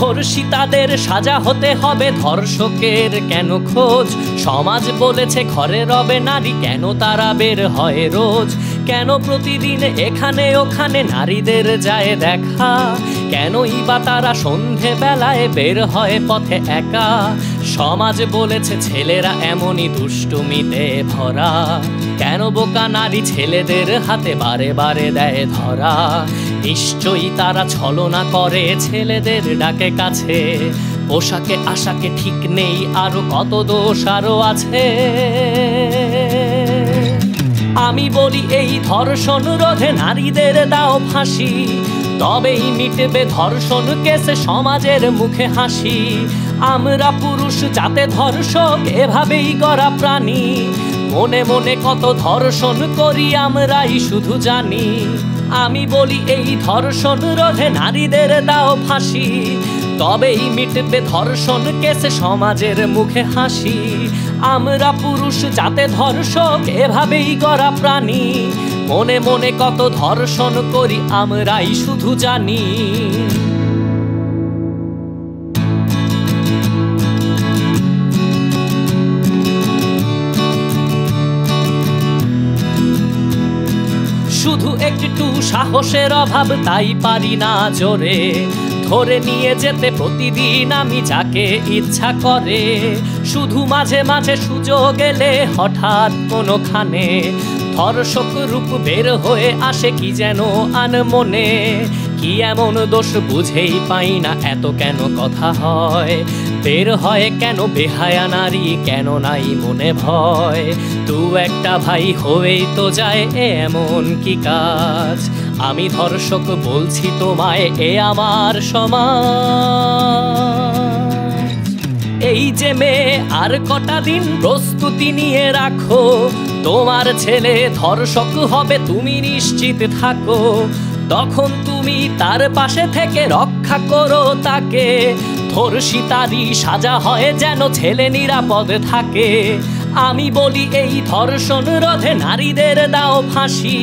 ধর্ষিতাদের সাজা হতে হবে, ধর্ষকের কেন খোঁজ? সমাজ বলেছে ঘরে রবে নারী, কেন তারা বের হয় রোজ? কেন প্রতিদিন এখানে ওখানে নারীদের যায় দেখা? কেনই বা তারা সন্ধে বেলায় বের হয় পথে একা? সমাজ বলেছে ছেলেরা এমনই দুষ্টুমিতে ভরা, কেন বোকা নারী ছেলেদের হাতে বারে বারে দেয় ধরা? নিশ্চয়ই তারা ছলনা করে, ছেলেদের ডাকে কাছে, পোশাকে আশাকে ঠিক নেই, আরো কত দোষ আরো আছে। আমি বলি এই ধর্ষণ রোধে নারীদের দাও ফাঁসি, তবেই মিটবে ধর্ষণ কেসে সমাজের মুখে হাসি। আমরা পুরুষ যাতে ধর্ষক এভাবেই গড়া প্রাণী, মনে মনে কত ধর্ষণ করি আমরাই শুধু জানি। আমি বলি এই ধর্ষণ রোধে নারীদের দাও ফাঁসি, তবেই মিটবে ধর্ষণ কেসে সমাজের মুখে হাসি। আমরা পুরুষ যাতে ধর্ষক এভাবেই গড়া প্রাণী, মনে মনে কত ধর্ষণ করি আমরাই শুধু জানি। শুধু একটু সাহসের অভাব, তাই পারি না জোরে ধরে নিয়ে যেতে প্রতিদিন আমি যাকে ইচ্ছা করে। শুধু মাঝে মাঝে সুযোগ এলে হঠাৎ কোনোখানে ধর্ষক রূপ বের হয়ে আসে কি যেন আনমনে। কি এমন দোষ বুঝেই পাই না, এত কেন কথা হয়? বের হয় কেন বেহায়া নারী, কেন নাই মনে ভয়? তু একটা ভাই হয়েই তো যায়, এমন কি কাজ? আমি ধর্ষক বলছি তোমায়, এ আমার সমাজ। এই যে মেয়ে আর কটা দিন প্রস্তুতি নিয়ে রাখো, তোমার ছেলে ধর্ষক হবে তুমি নিশ্চিত থাকো। তখন তুমি তার পাশে থেকে রক্ষা করো তাকে, ধর্ষিতারই সাজা হয় যেন ছেলে নিরাপদ থাকে। আমি বলি এই ধর্ষণ রোধে নারীদের দাও ফাঁসি,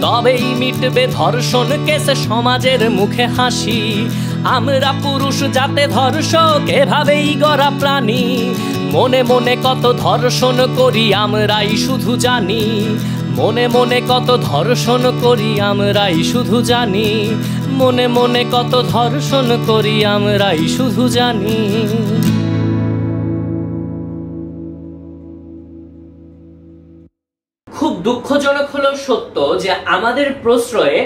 তবেই মিটবে ধর্ষণ কেসে সমাজের মুখে হাসি। আমরা পুরুষ যাতে ধর্ষক এভাবেই গড়া প্রাণী, মনে মনে কত ধর্ষণ করি আমরাই শুধু জানি। মনে মনে কত ধর্ষণ করি আমরাই শুধু জানি। মনে মনে কত ধর্ষণ করি আমরাই শুধু জানি। খুব দুঃখজনক হলেও সত্য যে আমাদের প্রশ্রয়ে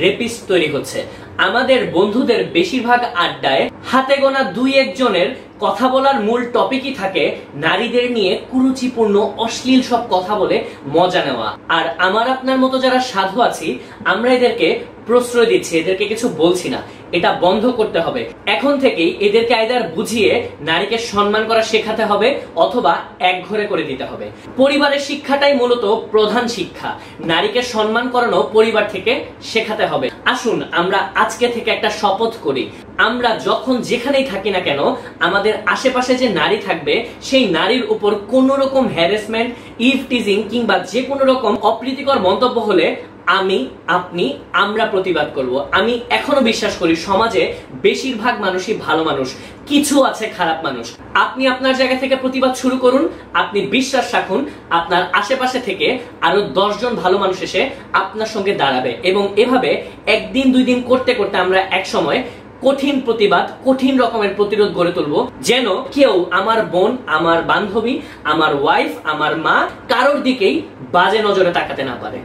রেপিস্ট তৈরি হচ্ছে। আমাদের বন্ধুদের বেশিরভাগ আড্ডায় হাতে গোনা দুই একজনের কথা বলার মূল টপিকই থাকে নারীদের নিয়ে কুরুচিপূর্ণ অশ্লীল সব কথা বলে মজা নেওয়া। আর আমার আপনার মতো যারা সাধু আছি আমরা এদেরকে প্রশ্রয় দিচ্ছি, এদেরকে কিছু বলছি না। এটা বন্ধ করতে হবে। এখন থেকেই এদেরকে আইদার বুঝিয়ে নারীকে সম্মান করা শেখাতে হবে অথবা একঘরে করে দিতে হবে। পরিবারের শিক্ষাটাই মূলত প্রধান শিক্ষা। নারীকে সম্মান করানো পরিবার থেকে শেখাতে হবে। আসুন আমরা আজকে থেকে একটা শপথ করি, আমরা যখন যেখানেই থাকি না কেন আমাদের আশেপাশে যে নারী থাকবে সেই নারীর উপর কোন রকম হ্যারাসমেন্ট, ইভ টিজিং কিংবা যে কোনো রকম অপ্রীতিকর মন্তব্য হলে আমি, আপনি, আমরা প্রতিবাদ করব। আমি এখনো বিশ্বাস করি সমাজে বেশিরভাগ মানুষই ভালো মানুষ, কিছু আছে খারাপ মানুষ। আপনি আপনার জায়গা থেকে প্রতিবাদ শুরু করুন। আপনি বিশ্বাস রাখুন আপনার আশেপাশে থেকে আরো 10 জন ভালো মানুষ এসে আপনার সঙ্গে দাঁড়াবে এবং এভাবে একদিন দুই দিন করতে করতে আমরা এক সময় কঠিন প্রতিবাদ, কঠিন রকমের প্রতিরোধ গড়ে তুলবো, যেন কেউ আমার বোন, আমার বান্ধবী, আমার ওয়াইফ, আমার মা কারোর দিকেই বাজে নজরে তাকাতে না পারে।